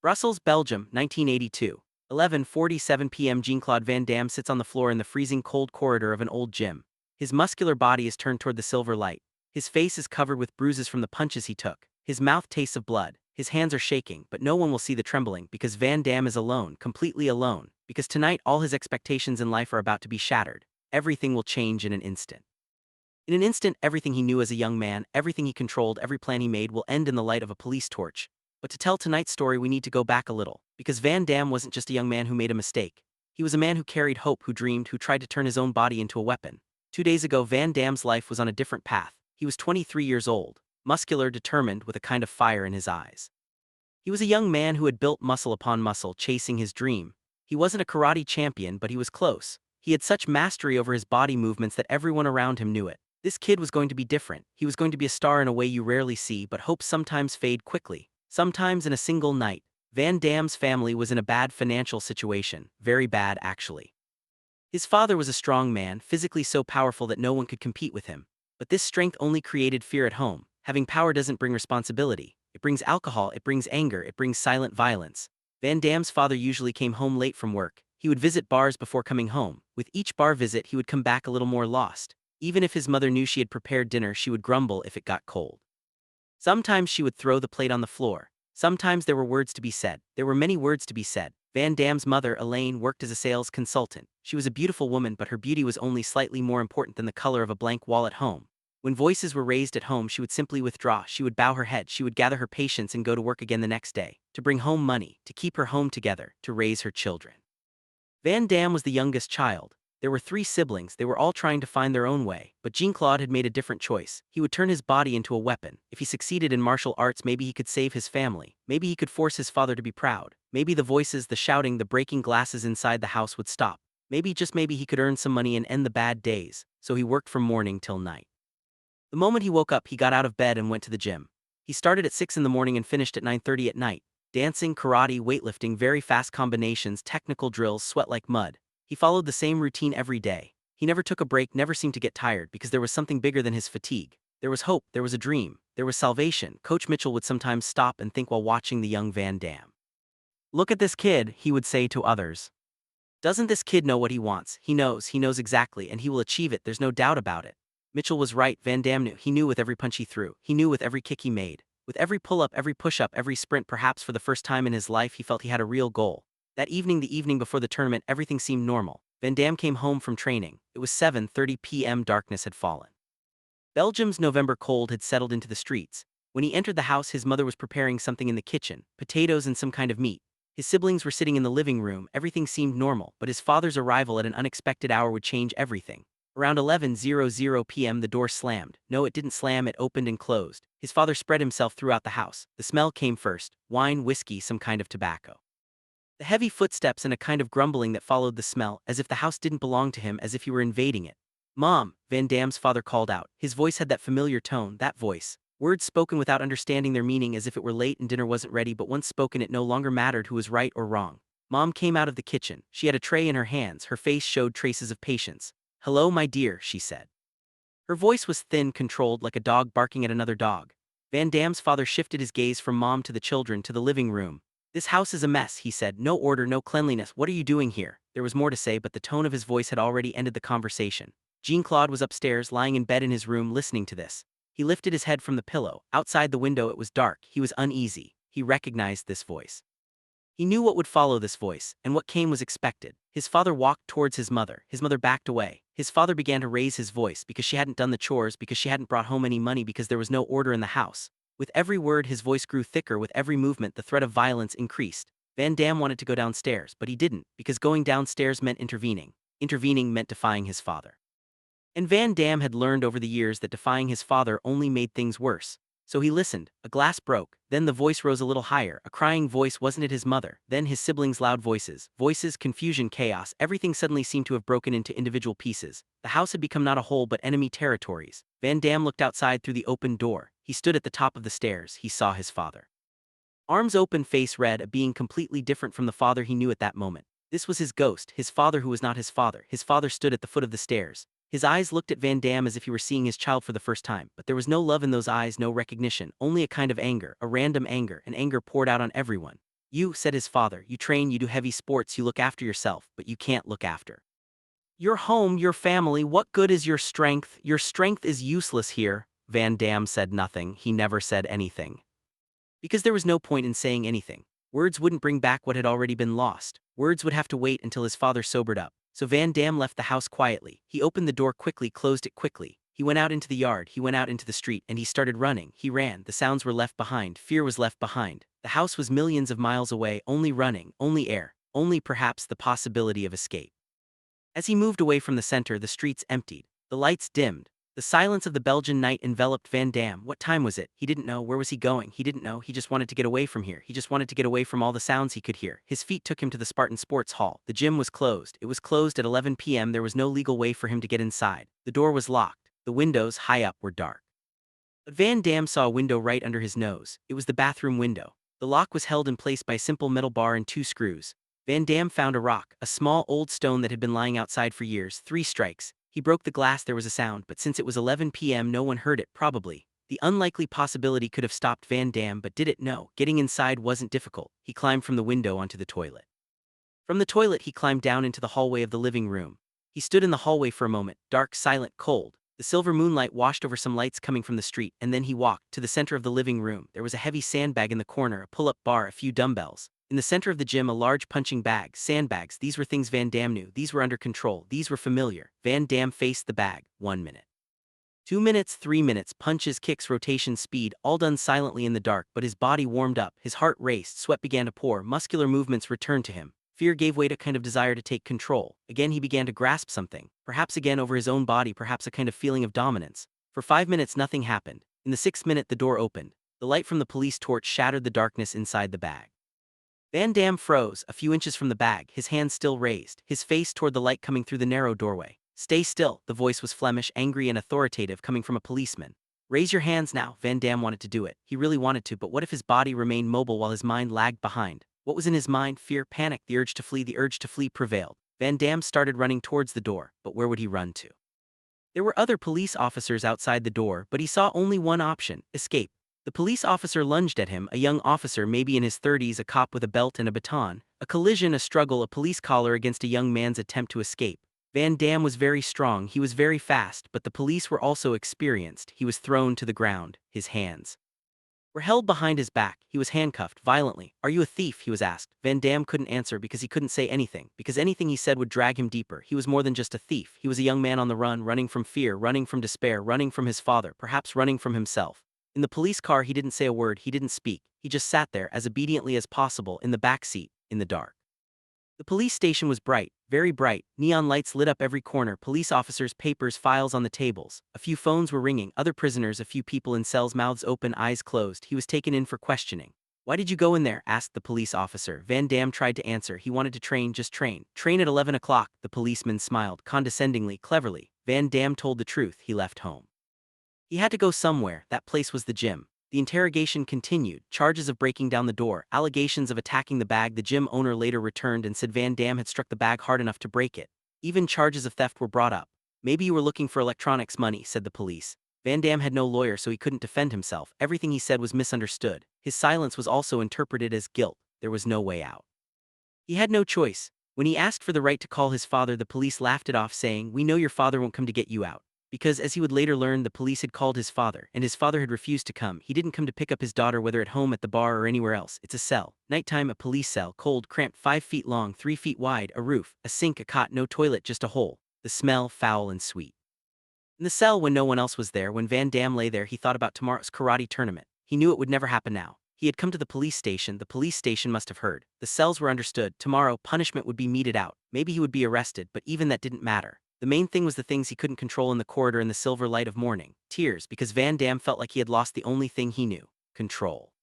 Brussels, Belgium, 1982. 11:47 p.m. Jean-Claude Van Damme sits on the floor in the freezing cold corridor of an old gym. His muscular body is turned toward the silver light. His face is covered with bruises from the punches he took. His mouth tastes of blood. His hands are shaking, but no one will see the trembling because Van Damme is alone, completely alone, because tonight all his expectations in life are about to be shattered. Everything will change in an instant. In an instant, everything he knew as a young man, everything he controlled, every plan he made will end in the light of a police torch. But to tell tonight's story, we need to go back a little, because Van Damme wasn't just a young man who made a mistake. He was a man who carried hope, who dreamed, who tried to turn his own body into a weapon. 2 days ago, Van Damme's life was on a different path. He was 23 years old, muscular, determined, with a kind of fire in his eyes. He was a young man who had built muscle upon muscle, chasing his dream. He wasn't a karate champion, but he was close. He had such mastery over his body movements that everyone around him knew it. This kid was going to be different. He was going to be a star in a way you rarely see, but hopes sometimes fade quickly. Sometimes in a single night. Van Damme's family was in a bad financial situation, very bad actually. His father was a strong man, physically so powerful that no one could compete with him. But this strength only created fear at home. Having power doesn't bring responsibility. It brings alcohol, it brings anger, it brings silent violence. Van Damme's father usually came home late from work. He would visit bars before coming home. With each bar visit, he would come back a little more lost. Even if his mother knew she had prepared dinner, she would grumble if it got cold. Sometimes she would throw the plate on the floor. Sometimes there were words to be said. There were many words to be said. Van Damme's mother, Elaine, worked as a sales consultant. She was a beautiful woman, but her beauty was only slightly more important than the color of a blank wall at home. When voices were raised at home, she would simply withdraw. She would bow her head. She would gather her patience and go to work again the next day, to bring home money, to keep her home together, to raise her children. Van Damme was the youngest child. There were 3 siblings. They were all trying to find their own way, but Jean-Claude had made a different choice. He would turn his body into a weapon. If he succeeded in martial arts, maybe he could save his family. Maybe he could force his father to be proud. Maybe the voices, the shouting, the breaking glasses inside the house would stop. Maybe, just maybe, he could earn some money and end the bad days. So he worked from morning till night. The moment he woke up, he got out of bed and went to the gym. He started at 6 in the morning and finished at 9:30 at night. Dancing, karate, weightlifting, very fast combinations, technical drills, sweat like mud. He followed the same routine every day. He never took a break, never seemed to get tired, because there was something bigger than his fatigue. There was hope, there was a dream, there was salvation. Coach Mitchell would sometimes stop and think while watching the young Van Damme. "Look at this kid," he would say to others. "Doesn't this kid know what he wants? He knows exactly, and he will achieve it, there's no doubt about it." Mitchell was right. Van Damme knew. He knew with every punch he threw. He knew with every kick he made. With every pull-up, every push-up, every sprint. Perhaps for the first time in his life, he felt he had a real goal. That evening, the evening before the tournament, everything seemed normal. Van Damme came home from training. It was 7:30 p.m. Darkness had fallen. Belgium's November cold had settled into the streets. When he entered the house, his mother was preparing something in the kitchen, potatoes and some kind of meat. His siblings were sitting in the living room. Everything seemed normal, but his father's arrival at an unexpected hour would change everything. Around 11:00 p.m. the door slammed. No, it didn't slam, it opened and closed. His father spread himself throughout the house. The smell came first: wine, whiskey, some kind of tobacco. The heavy footsteps and a kind of grumbling that followed the smell, as if the house didn't belong to him, as if he were invading it. "Mom," Van Damme's father called out. His voice had that familiar tone, that voice. Words spoken without understanding their meaning, as if it were late and dinner wasn't ready, but once spoken it no longer mattered who was right or wrong. Mom came out of the kitchen. She had a tray in her hands. Her face showed traces of patience. "Hello, my dear," she said. Her voice was thin, controlled, like a dog barking at another dog. Van Damme's father shifted his gaze from Mom to the children, to the living room. "This house is a mess," he said. "No order, no cleanliness. What are you doing here?" There was more to say, but the tone of his voice had already ended the conversation. Jean-Claude was upstairs, lying in bed in his room, listening to this. He lifted his head from the pillow. Outside the window it was dark. He was uneasy. He recognized this voice. He knew what would follow this voice, and what came was expected. His father walked towards his mother. His mother backed away. His father began to raise his voice, because she hadn't done the chores, because she hadn't brought home any money, because there was no order in the house. With every word his voice grew thicker. With every movement the threat of violence increased. Van Damme wanted to go downstairs, but he didn't, because going downstairs meant intervening. Intervening meant defying his father. And Van Damme had learned over the years that defying his father only made things worse. So he listened. A glass broke. Then the voice rose a little higher. A crying voice. Wasn't it his mother? Then his siblings' loud voices. Voices, confusion, chaos. Everything suddenly seemed to have broken into individual pieces. The house had become not a whole but enemy territories. Van Damme looked outside through the open door. He stood at the top of the stairs. He saw his father. Arms open, face red, a being completely different from the father he knew at that moment. This was his ghost, his father who was not his father. His father stood at the foot of the stairs. His eyes looked at Van Damme as if he were seeing his child for the first time, but there was no love in those eyes, no recognition, only a kind of anger, a random anger, an anger poured out on everyone. You, said his father, you train, you do heavy sports, you look after yourself, but you can't look after your home, your family. What good is your strength? Your strength is useless here. Van Damme said nothing. He never said anything. Because there was no point in saying anything. Words wouldn't bring back what had already been lost. Words would have to wait until his father sobered up. So Van Damme left the house quietly. He opened the door quickly, closed it quickly. He went out into the yard, he went out into the street, and he started running. He ran, the sounds were left behind, fear was left behind. The house was millions of miles away, only running, only air, only perhaps the possibility of escape. As he moved away from the center, the streets emptied. The lights dimmed. The silence of the Belgian night enveloped Van Damme. What time was it? He didn't know. Where was he going? He didn't know. He just wanted to get away from here. He just wanted to get away from all the sounds he could hear. His feet took him to the Spartan Sports Hall. The gym was closed. It was closed at 11 p.m. There was no legal way for him to get inside. The door was locked. The windows, high up, were dark. But Van Damme saw a window right under his nose. It was the bathroom window. The lock was held in place by a simple metal bar and 2 screws. Van Damme found a rock, a small old stone that had been lying outside for years. 3 strikes. He broke the glass, there was a sound, but since it was 11 p.m. no one heard it, probably. The unlikely possibility could have stopped Van Damme, but did it? No. Getting inside wasn't difficult. He climbed from the window onto the toilet. From the toilet he climbed down into the hallway of the living room. He stood in the hallway for a moment, dark, silent, cold. The silver moonlight washed over some lights coming from the street, and then he walked to the center of the living room. There was a heavy sandbag in the corner, a pull-up bar, a few dumbbells. In the center of the gym, a large punching bag, sandbags. These were things Van Damme knew. These were under control. These were familiar. Van Damme faced the bag. 1 minute. 2 minutes, 3 minutes, punches, kicks, rotation, speed, all done silently in the dark, but his body warmed up, his heart raced, sweat began to pour, muscular movements returned to him. Fear gave way to a kind of desire to take control. Again he began to grasp something, perhaps again over his own body, perhaps a kind of feeling of dominance. For 5 minutes nothing happened. In the 6th minute the door opened. The light from the police torch shattered the darkness inside the bag. Van Damme froze, a few inches from the bag, his hands still raised, his face toward the light coming through the narrow doorway. Stay still, the voice was Flemish, angry and authoritative, coming from a policeman. Raise your hands now. Van Damme wanted to do it. He really wanted to, but what if his body remained mobile while his mind lagged behind? What was in his mind? Fear, panic, the urge to flee. The urge to flee prevailed. Van Damme started running towards the door, but where would he run to? There were other police officers outside the door, but he saw only one option: escape. The police officer lunged at him, a young officer maybe in his 30s, a cop with a belt and a baton. A collision, a struggle, a police collar against a young man's attempt to escape. Van Damme was very strong, he was very fast, but the police were also experienced. He was thrown to the ground. His hands were held behind his back. He was handcuffed violently. Are you a thief? He was asked. Van Damme couldn't answer because he couldn't say anything, because anything he said would drag him deeper. He was more than just a thief. He was a young man on the run, running from fear, running from despair, running from his father, perhaps running from himself. In the police car he didn't say a word, he didn't speak. He just sat there as obediently as possible in the back seat, in the dark. The police station was bright, very bright. Neon lights lit up every corner, police officers, papers, files on the tables. A few phones were ringing, other prisoners, a few people in cells, mouths open, eyes closed. He was taken in for questioning. Why did you go in there? Asked the police officer. Van Damme tried to answer. He wanted to train, just train. Train at 11 o'clock. The policeman smiled, condescendingly, cleverly. Van Damme told the truth. He left home. He had to go somewhere. That place was the gym. The interrogation continued, charges of breaking down the door, allegations of attacking the bag. The gym owner later returned and said Van Damme had struck the bag hard enough to break it. Even charges of theft were brought up. Maybe you were looking for electronics money, said the police. Van Damme had no lawyer, so he couldn't defend himself. Everything he said was misunderstood. His silence was also interpreted as guilt. There was no way out. He had no choice. When he asked for the right to call his father, the police laughed it off, saying, "We know your father won't come to get you out." Because, as he would later learn, the police had called his father, and his father had refused to come. He didn't come to pick up his daughter, whether at home, at the bar, or anywhere else. It's a cell. Nighttime, a police cell, cold, cramped, 5 feet long, 3 feet wide, a roof, a sink, a cot, no toilet, just a hole. The smell, foul and sweet. In the cell, when no one else was there, when Van Damme lay there, he thought about tomorrow's karate tournament. He knew it would never happen now. He had come to the police station must have heard. The cells were understood. Tomorrow, punishment would be meted out. Maybe he would be arrested, but even that didn't matter. The main thing was the things he couldn't control in the corridor in the silver light of morning. Tears, because Van Damme felt like he had lost the only thing he knew: control.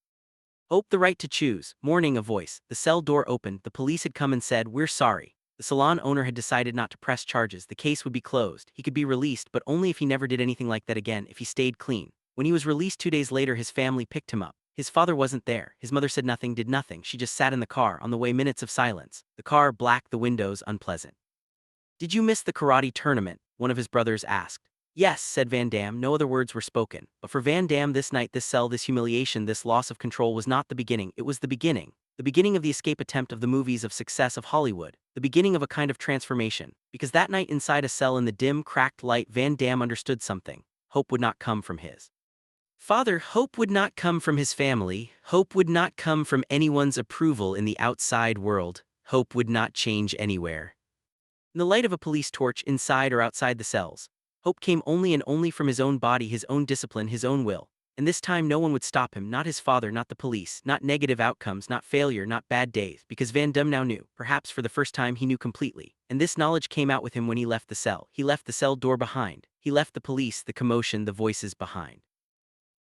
Hope, the right to choose. Morning, a voice. The cell door opened. The police had come and said, "We're sorry." The salon owner had decided not to press charges. The case would be closed. He could be released, but only if he never did anything like that again, if he stayed clean. When he was released 2 days later, his family picked him up. His father wasn't there. His mother said nothing, did nothing. She just sat in the car. On the way, minutes of silence. The car, black, the windows, unpleasant. "Did you miss the karate tournament?" one of his brothers asked. "Yes," said Van Damme. No other words were spoken. But for Van Damme, this night, this cell, this humiliation, this loss of control was not the beginning. It was the beginning. the beginning of the escape attempt of the movies of success of Hollywood, the beginning of a kind of transformation, because that night inside a cell in the dim, cracked light Van Damme understood something. Hope would not come from his father, hope would not come from his family, hope would not come from anyone's approval in the outside world, hope would not change anywhere. In the light of a police torch inside or outside the cells, hope came only and only from his own body, his own discipline, his own will. And this time no one would stop him, not his father, not the police, not negative outcomes, not failure, not bad days, because Van Damme now knew, perhaps for the first time he knew completely. And this knowledge came out with him when he left the cell. He left the cell door behind. He left the police, the commotion, the voices behind.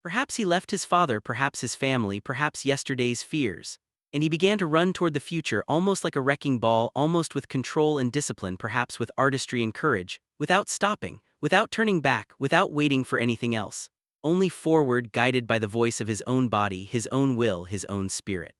Perhaps he left his father, perhaps his family, perhaps yesterday's fears. And he began to run toward the future, almost like a wrecking ball, almost with control and discipline, perhaps with artistry and courage, without stopping, without turning back, without waiting for anything else. Only forward, guided by the voice of his own body, his own will, his own spirit.